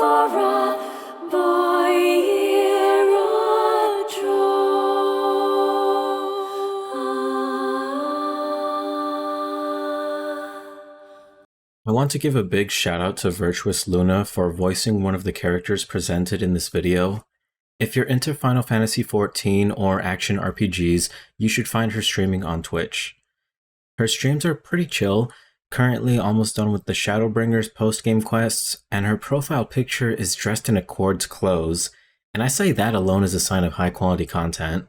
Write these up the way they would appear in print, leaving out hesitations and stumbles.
I want to give a big shout out to VirtuousLuna for voicing one of the characters presented in this video. If you're into Final Fantasy XIV or action RPGs, you should find her streaming on Twitch. Her streams are pretty chill, currently almost done with the Shadowbringers post-game quests, and her profile picture is dressed in Accord's clothes, and I say that alone is a sign of high quality content.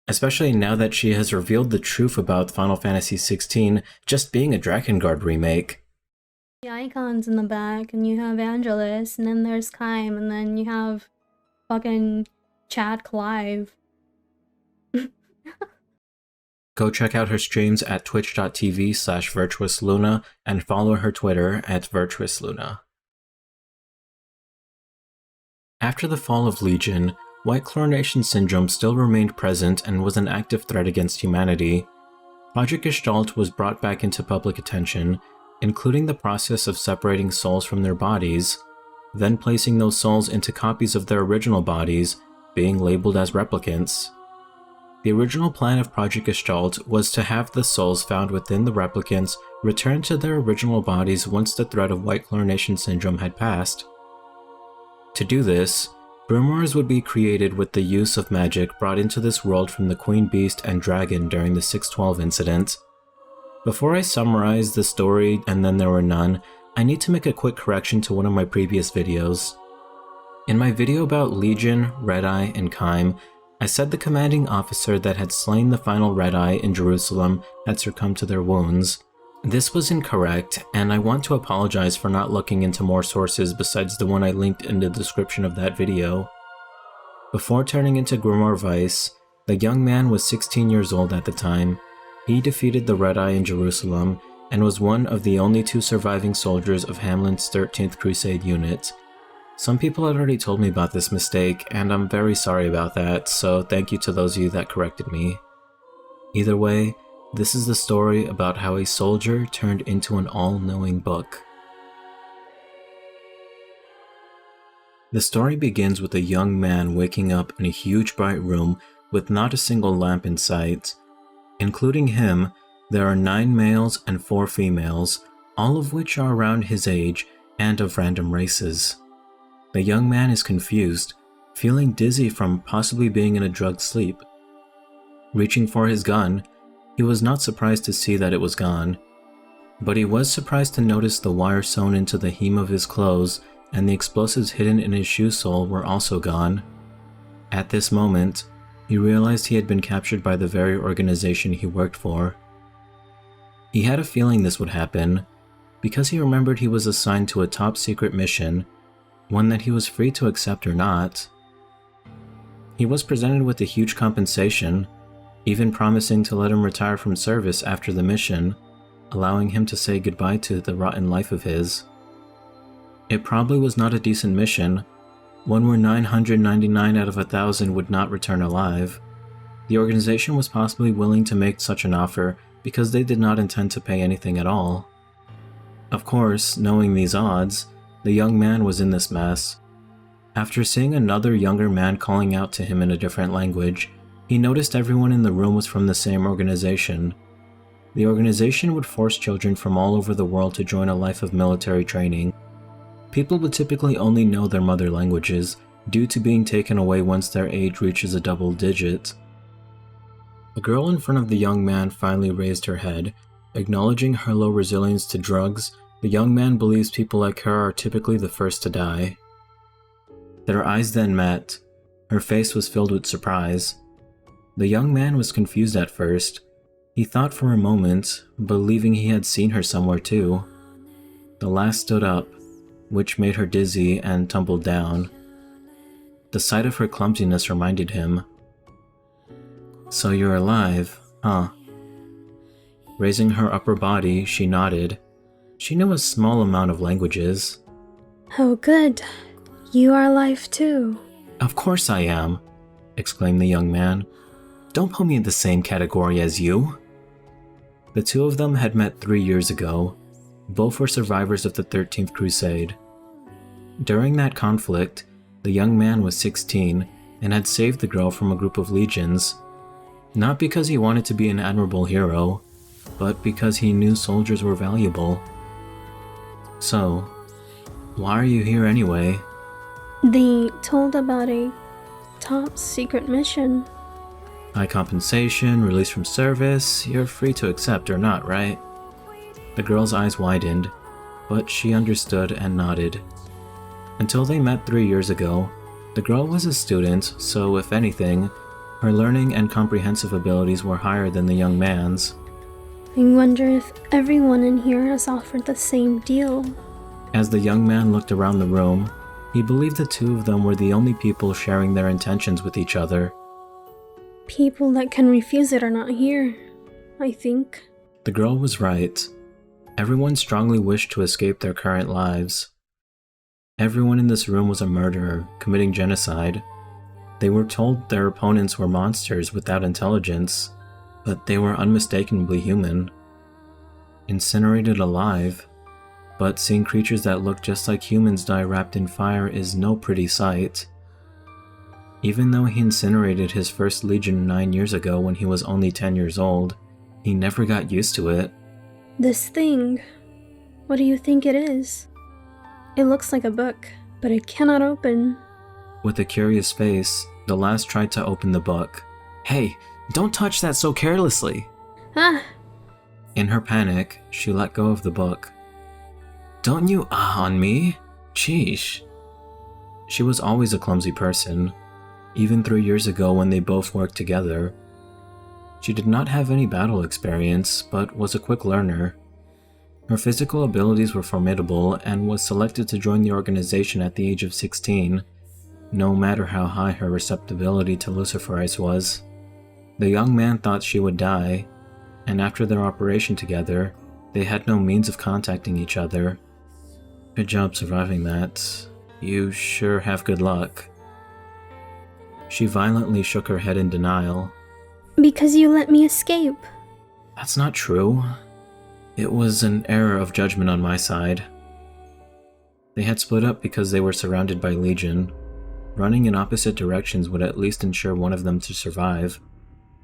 Especially now that she has revealed the truth about Final Fantasy XVI just being a Drakengard remake. The icons in the back, and you have Angelus, and then there's Kaim, and then you have fucking Chad Clive. Go check out her streams at twitch.tv/VirtuousLuna and follow her Twitter at VirtuousLuna. After the fall of Legion, White Chlorination Syndrome still remained present and was an active threat against humanity. Project Gestalt was brought back into public attention, including the process of separating souls from their bodies, then placing those souls into copies of their original bodies, being labeled as replicants. The original plan of Project Gestalt was to have the souls found within the replicants return to their original bodies once the threat of White Chlorination Syndrome had passed. To do this, Grimoires would be created with the use of magic brought into this world from the Queen Beast and Dragon during the 612 incident. Before I summarize the story and then there were none, I need to make a quick correction to one of my previous videos. In my video about Legion, Red-Eye, and Kaim, I said the commanding officer that had slain the final Red-Eye in Jerusalem had succumbed to their wounds. This was incorrect, and I want to apologize for not looking into more sources besides the one I linked in the description of that video. Before turning into Grimoire Weiss, the young man was 16 years old at the time. He defeated the Red-Eye in Jerusalem and was one of the only 2 surviving soldiers of Hamlin's 13th Crusade unit. Some people had already told me about this mistake, and I'm very sorry about that, so thank you to those of you that corrected me. Either way, this is the story about how a soldier turned into an all-knowing book. The story begins with a young man waking up in a huge bright room with not a single lamp in sight. Including him, there are 9 males and 4 females, all of which are around his age and of random races. The young man is confused, feeling dizzy from possibly being in a drugged sleep. Reaching for his gun, he was not surprised to see that it was gone, but he was surprised to notice the wire sewn into the hem of his clothes and the explosives hidden in his shoe sole were also gone. At this moment, he realized he had been captured by the very organization he worked for. He had a feeling this would happen, because he remembered he was assigned to a top-secret mission, one that he was free to accept or not. He was presented with a huge compensation, even promising to let him retire from service after the mission, allowing him to say goodbye to the rotten life of his. It probably was not a decent mission, one where 999 out of 1,000 would not return alive. The organization was possibly willing to make such an offer because they did not intend to pay anything at all. Of course, knowing these odds, the young man was in this mess. After seeing another younger man calling out to him in a different language, he noticed everyone in the room was from the same organization. The organization would force children from all over the world to join a life of military training. People would typically only know their mother languages, due to being taken away once their age reaches a double digit. The girl in front of the young man finally raised her head. Acknowledging her low resilience to drugs, the young man believes people like her are typically the first to die. Their eyes then met. Her face was filled with surprise. The young man was confused at first. He thought for a moment, believing he had seen her somewhere too. The lass stood up, which made her dizzy and tumbled down. The sight of her clumsiness reminded him. "So you're alive, huh?" Raising her upper body, she nodded. She knew a small amount of languages. Oh good, you are alive too. "Of course I am," exclaimed the young man. "Don't put me in the same category as you." The 2 of them had met 3 years ago. Both were survivors of the 13th Crusade. During that conflict, the young man was 16 and had saved the girl from a group of legions, not because he wanted to be an admirable hero, but because he knew soldiers were valuable. So, why are you here anyway? They told about a top secret mission. High compensation, release from service, you're free to accept or not, right? The girl's eyes widened, but she understood and nodded. Until they met 3 years ago, the girl was a student, so if anything, her learning and comprehensive abilities were higher than the young man's. I wonder if everyone in here has offered the same deal. As the young man looked around the room, he believed the two of them were the only people sharing their intentions with each other. People that can refuse it are not here, I think. The girl was right. Everyone strongly wished to escape their current lives. Everyone in this room was a murderer, committing genocide. They were told their opponents were monsters without intelligence, but they were unmistakably human. Incinerated alive, but seeing creatures that look just like humans die wrapped in fire is no pretty sight. Even though he incinerated his first legion 9 years ago when he was only 10 years old, he never got used to it. This thing, what do you think it is? It looks like a book, but it cannot open. With a curious face, the Lass tried to open the book. Hey, don't touch that so carelessly! Ah! In her panic, she let go of the book. Don't you on me? Sheesh. She was always a clumsy person, even 3 years ago when they both worked together. She did not have any battle experience, but was a quick learner. Her physical abilities were formidable and was selected to join the organization at the age of 16, no matter how high her receptibility to Luciferice was. The young man thought she would die, and after their operation together, they had no means of contacting each other. Good job surviving that. You sure have good luck. She violently shook her head in denial. Because you let me escape. That's not true. It was an error of judgment on my side. They had split up because they were surrounded by Legion. Running in opposite directions would at least ensure one of them to survive.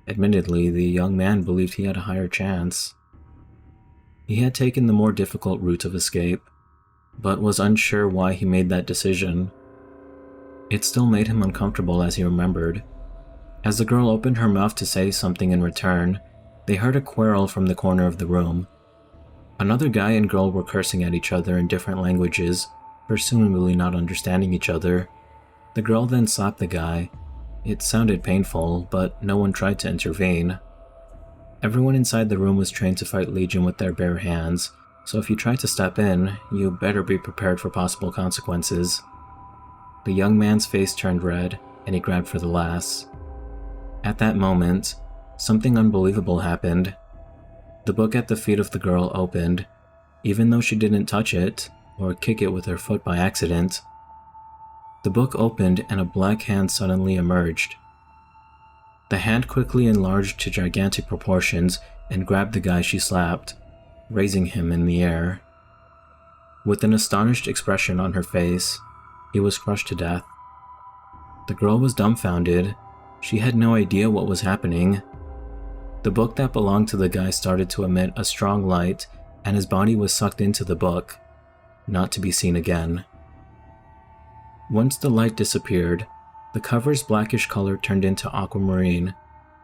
Admittedly, the young man believed he had a higher chance. He had taken the more difficult route of escape, but was unsure why he made that decision. It still made him uncomfortable as he remembered. As the girl opened her mouth to say something in return, they heard a quarrel from the corner of the room. Another guy and girl were cursing at each other in different languages, presumably not understanding each other. The girl then slapped the guy. It sounded painful, but no one tried to intervene. Everyone inside the room was trained to fight Legion with their bare hands, so if you try to step in, you better be prepared for possible consequences. The young man's face turned red, and he grabbed for the Lass. At that moment, something unbelievable happened. The book at the feet of the girl opened, even though she didn't touch it, or kick it with her foot by accident. The book opened and a black hand suddenly emerged. The hand quickly enlarged to gigantic proportions and grabbed the guy she slapped, raising him in the air. With an astonished expression on her face, he was crushed to death. The girl was dumbfounded. She had no idea what was happening. The book that belonged to the guy started to emit a strong light, and his body was sucked into the book, not to be seen again. Once the light disappeared, the cover's blackish color turned into aquamarine,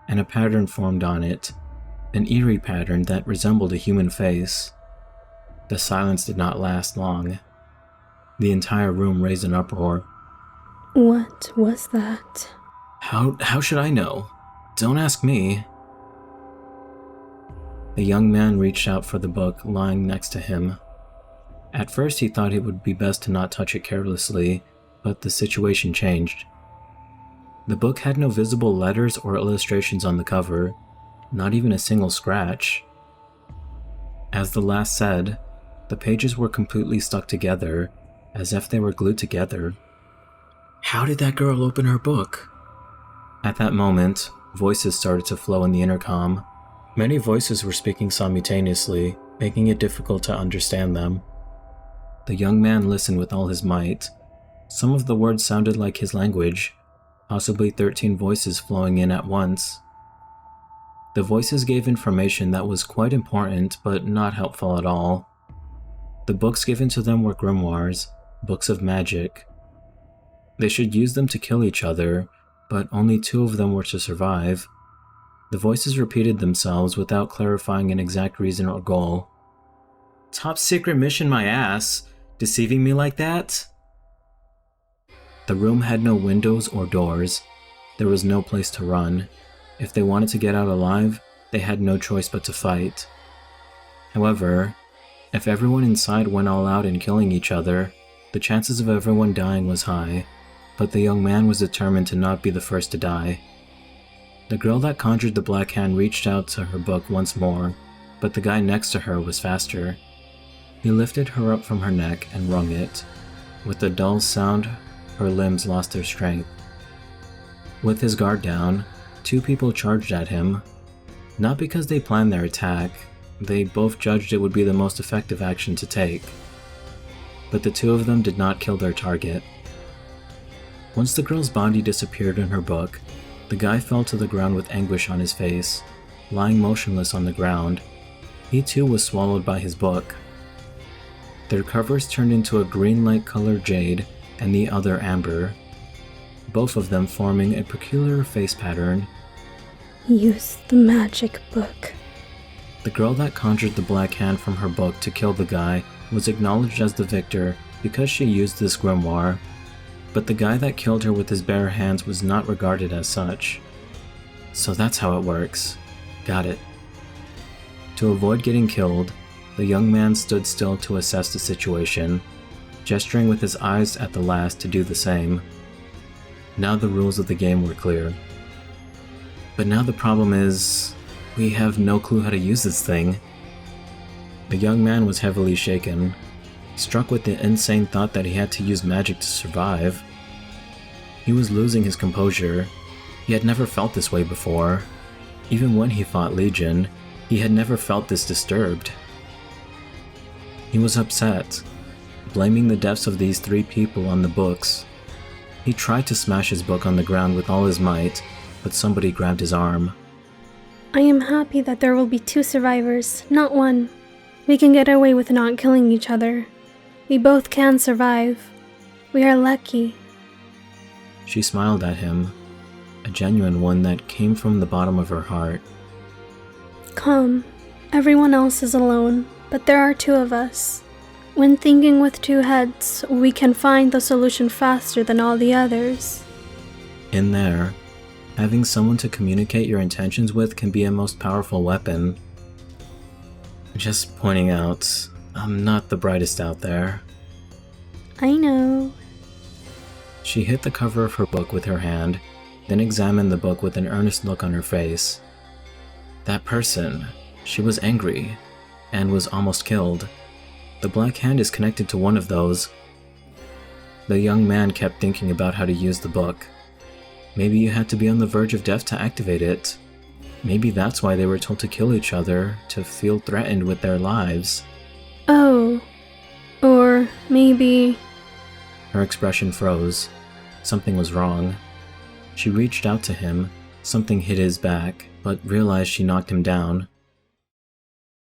and a pattern formed on it, an eerie pattern that resembled a human face. The silence did not last long. The entire room raised an uproar. What was that? How should I know? Don't ask me. The young man reached out for the book lying next to him. At first he thought it would be best to not touch it carelessly, but the situation changed. The book had no visible letters or illustrations on the cover, not even a single scratch. As the Lass said, the pages were completely stuck together, as if they were glued together. How did that girl open her book? At that moment, voices started to flow in the intercom. Many voices were speaking simultaneously, making it difficult to understand them. The young man listened with all his might, Some of the words sounded like his language, possibly 13 voices flowing in at once. The voices gave information that was quite important but not helpful at all. The books given to them were grimoires, books of magic. They should use them to kill each other, but only 2 of them were to survive. The voices repeated themselves without clarifying an exact reason or goal. Top secret mission, my ass! Deceiving me like that? The room had no windows or doors. There was no place to run. If they wanted to get out alive, they had no choice but to fight. However, if everyone inside went all out in killing each other, the chances of everyone dying was high, but the young man was determined to not be the first to die. The girl that conjured the black hand reached out to her book once more, but the guy next to her was faster. He lifted her up from her neck and wrung it. With a dull sound, her limbs lost their strength. With his guard down, 2 people charged at him. Not because they planned their attack, they both judged it would be the most effective action to take. But the 2 of them did not kill their target. Once the girl's body disappeared in her book, the guy fell to the ground with anguish on his face, lying motionless on the ground. He too was swallowed by his book. Their covers turned into a green-like color jade and the other amber, both of them forming a peculiar face pattern. Use the magic book. The girl that conjured the black hand from her book to kill the guy was acknowledged as the victor because she used this grimoire, but the guy that killed her with his bare hands was not regarded as such. So that's how it works. Got it. To avoid getting killed, the young man stood still to assess the situation, gesturing with his eyes at the lass to do the same. Now the rules of the game were clear. But now the problem is, we have no clue how to use this thing. The young man was heavily shaken, struck with the insane thought that he had to use magic to survive. He was losing his composure. He had never felt this way before. Even when he fought Legion, he had never felt this disturbed. He was upset, blaming the deaths of these 3 people on the books. He tried to smash his book on the ground with all his might, but somebody grabbed his arm. I am happy that there will be 2 survivors, not 1. We can get away with not killing each other. We both can survive. We are lucky. She smiled at him, a genuine one that came from the bottom of her heart. Come. Everyone else is alone, but there are 2 of us. When thinking with 2 heads, we can find the solution faster than all the others. In there, having someone to communicate your intentions with can be a most powerful weapon. Just pointing out, I'm not the brightest out there. I know. She hit the cover of her book with her hand, then examined the book with an earnest look on her face. That person, she was angry, and was almost killed. The black hand is connected to one of those. The young man kept thinking about how to use the book. Maybe you had to be on the verge of death to activate it. Maybe that's why they were told to kill each other, to feel threatened with their lives. Oh. Or maybe... Her expression froze. Something was wrong. She reached out to him. Something hit his back, but realized she knocked him down.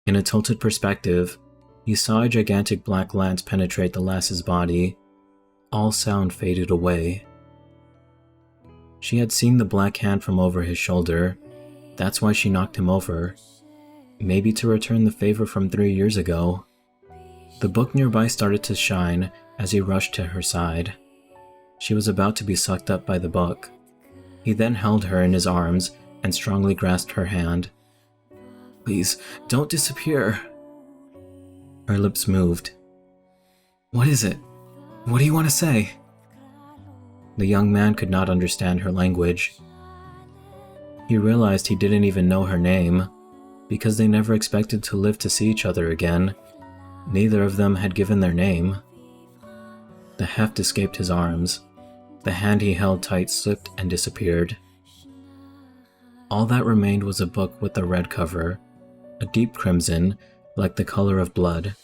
In a tilted perspective, he saw a gigantic black lance penetrate the lass's body. All sound faded away. She had seen the black hand from over his shoulder. That's why she knocked him over. Maybe to return the favor from 3 years ago. The book nearby started to shine as he rushed to her side. She was about to be sucked up by the book. He then held her in his arms and strongly grasped her hand. Please, don't disappear. Her lips moved. What is it? What do you want to say? The young man could not understand her language. He realized he didn't even know her name, because they never expected to live to see each other again. Neither of them had given their name. The heft escaped his arms. The hand he held tight slipped and disappeared. All that remained was a book with a red cover, a deep crimson, like the color of blood.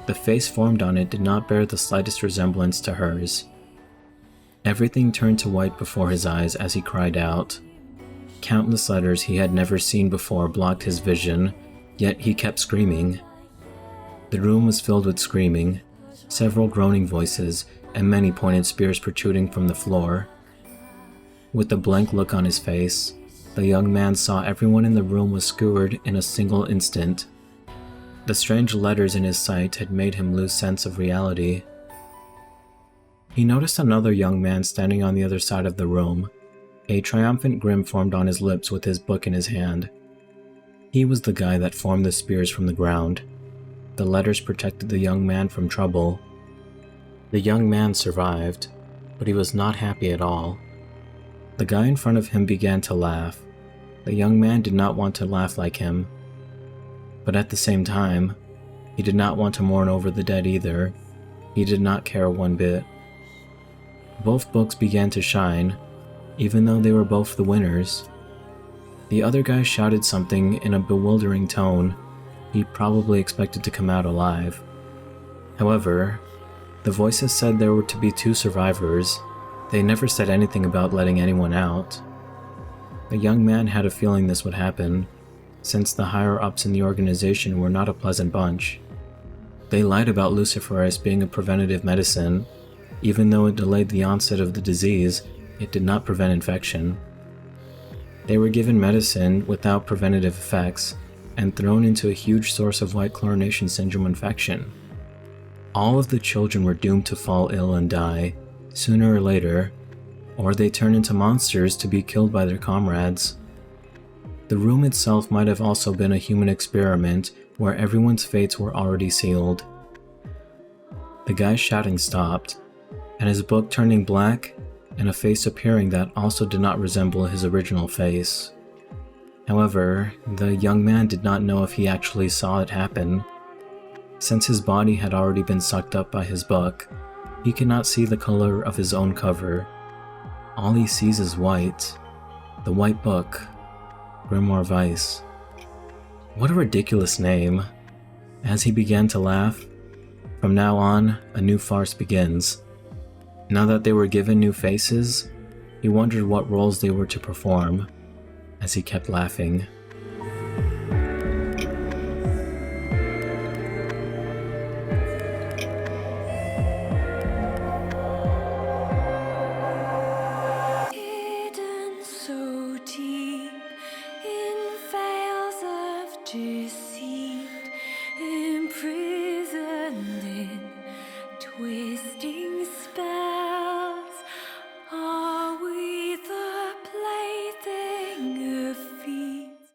The face formed on it did not bear the slightest resemblance to hers. Everything turned to white before his eyes as he cried out. Countless letters he had never seen before blocked his vision, yet he kept screaming. The room was filled with screaming, several groaning voices, and many pointed spears protruding from the floor. With a blank look on his face, the young man saw everyone in the room was skewered in a single instant. The strange letters in his sight had made him lose sense of reality. He noticed another young man standing on the other side of the room. A triumphant grin formed on his lips with his book in his hand. He was the guy that formed the spears from the ground. The letters protected the young man from trouble. The young man survived, but he was not happy at all. The guy in front of him began to laugh. The young man did not want to laugh like him. But at the same time, he did not want to mourn over the dead either. He did not care one bit. Both books began to shine, even though they were both the winners. The other guy shouted something in a bewildering tone. He probably expected to come out alive. However, the voices said there were to be 2 survivors. They never said anything about letting anyone out. The young man had a feeling this would happen, since the higher-ups in the organization were not a pleasant bunch. They lied about Luciferase being a preventative medicine. Even though it delayed the onset of the disease, it did not prevent infection. They were given medicine without preventative effects, and thrown into a huge source of white chlorination syndrome infection. All of the children were doomed to fall ill and die, sooner or later, or they turn into monsters to be killed by their comrades. The room itself might have also been a human experiment where everyone's fates were already sealed. The guy's shouting stopped, and his book turning black, and a face appearing that also did not resemble his original face. However, the young man did not know if he actually saw it happen. Since his body had already been sucked up by his book, he could not see the color of his own cover. All he sees is white. The white book. Grimoire Weiss. What a ridiculous name. As he began to laugh, from now on, a new farce begins. Now that they were given new faces, he wondered what roles they were to perform, as he kept laughing. Hidden so deep in veils of despair.